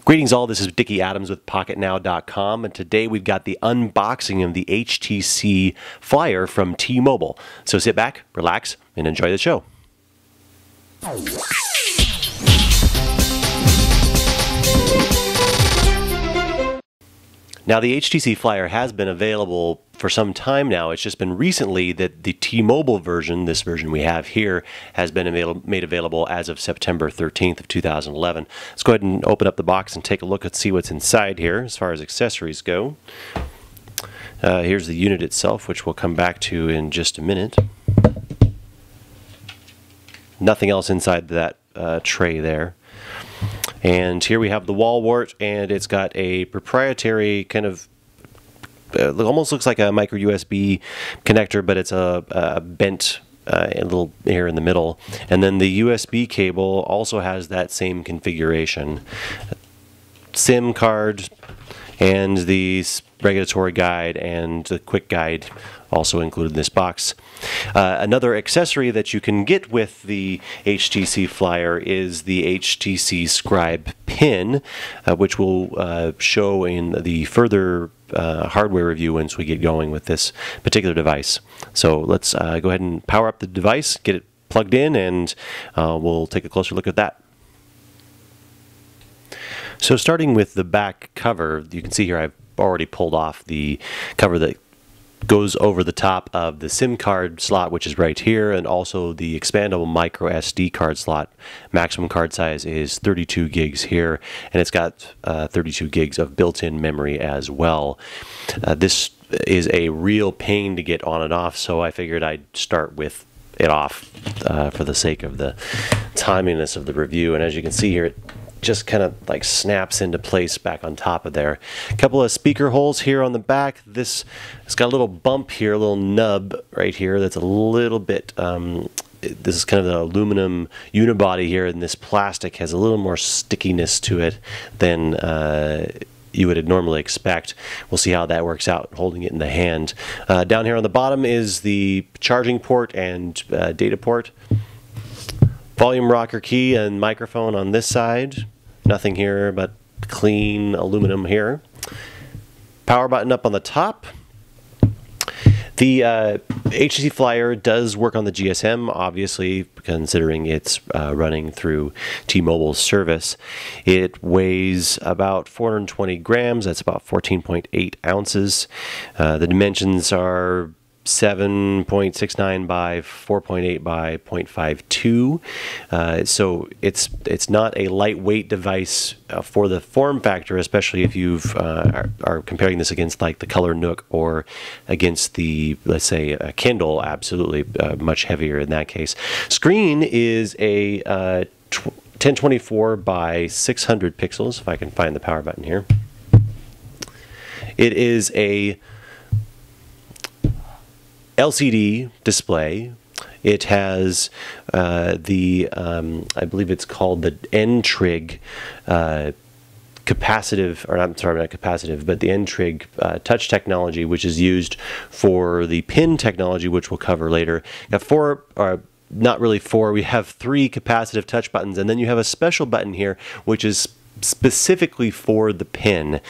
Greetings all, this is Dickie Adams with Pocketnow.com, and today we've got the unboxing of the HTC Flyer from T-Mobile. So sit back, relax, and enjoy the show. Now, the HTC Flyer has been available for some time now. It's just been recently that the T-Mobile version, this version we have here, has been made available as of September 13th of 2011. Let's go ahead and open up the box and take a look and see what's inside here as far as accessories go. Here's the unit itself, which we'll come back to in just a minute. Nothing else inside that tray there. And here we have the wall wart, and it's got a proprietary kind of, almost looks like a micro USB connector, but it's a bent a little here in the middle. And then the USB cable also has that same configuration. SIM card and the regulatory guide and the quick guide also included in this box. Another accessory that you can get with the HTC Flyer is the HTC Scribe pin, which we'll show in the further hardware review once we get going with this particular device. So let's go ahead and power up the device, get it plugged in, and we'll take a closer look at that. So starting with the back cover, you can see here I've already pulled off the cover that goes over the top of the SIM card slot, which is right here, and also the expandable micro SD card slot. Maximum card size is 32 gigs here, and it's got 32 gigs of built-in memory as well. This is a real pain to get on and off, so I figured I'd start with it off for the sake of the timeliness of the review. And as you can see here, it just kind of like snaps into place back on top of there. A couple of speaker holes here on the back. It's got a little bump here, a little nub right here that's a little bit, this is kind of the aluminum unibody here, and this plastic has a little more stickiness to it than you would normally expect. We'll see how that works out holding it in the hand. Down here on the bottom is the charging port and data port. Volume rocker key and microphone on this side. Nothing here but clean aluminum here. Power button up on the top. The HTC Flyer does work on the GSM, obviously, considering it's running through T-Mobile's service. It weighs about 420 grams. That's about 14.8 ounces. The dimensions are 7.69 by 4.8 by 0.52. So it's not a lightweight device for the form factor, especially if you are comparing this against like the Color Nook or against the, let's say, a Kindle. Absolutely much heavier in that case. Screen is a 1024 by 600 pixels, if I can find the power button here. It is a LCD display. It has I believe it's called the N-Trig capacitive, or I'm sorry, not capacitive, but the N-Trig touch technology, which is used for the pin technology, which we'll cover later. Got four, or not really four, we have three capacitive touch buttons, and then you have a special button here, which is specifically for the pin,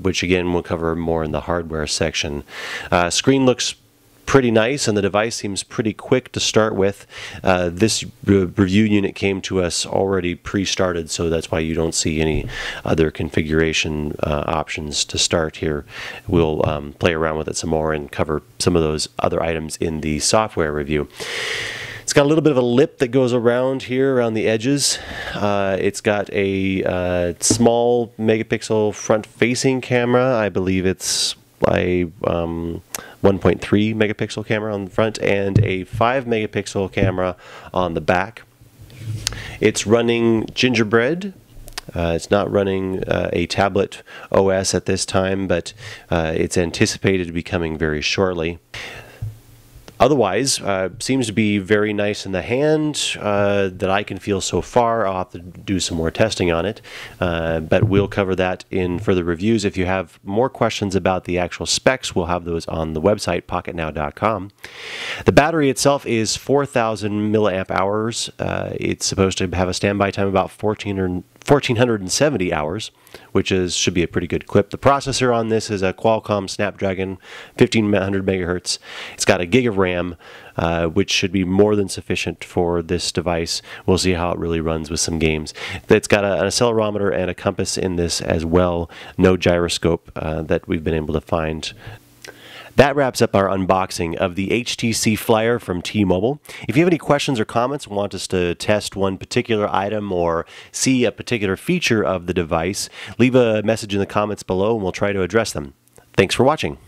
which again we'll cover more in the hardware section. Screen looks pretty nice, and the device seems pretty quick to start with. This review unit came to us already pre-started, so that's why you don't see any other configuration options to start here. We'll play around with it some more and cover some of those other items in the software review. It's got a little bit of a lip that goes around here, around the edges. It's got a small megapixel front-facing camera. I believe it's a 1.3 megapixel camera on the front and a 5 megapixel camera on the back. It's running Gingerbread. It's not running a tablet OS at this time, but it's anticipated to be coming very shortly. Otherwise, seems to be very nice in the hand that I can feel so far. I'll have to do some more testing on it, but we'll cover that in further reviews. If you have more questions about the actual specs, we'll have those on the website, Pocketnow.com. The battery itself is 4,000 milliamp hours. It's supposed to have a standby time about 14 1,470 hours, which should be a pretty good clip. The processor on this is a Qualcomm Snapdragon 1500 megahertz. It's got a gig of RAM, which should be more than sufficient for this device. We'll see how it really runs with some games. It's got an accelerometer and a compass in this as well. No gyroscope that we've been able to find. That wraps up our unboxing of the HTC Flyer from T-Mobile. If you have any questions or comments, want us to test one particular item or see a particular feature of the device, leave a message in the comments below and we'll try to address them. Thanks for watching.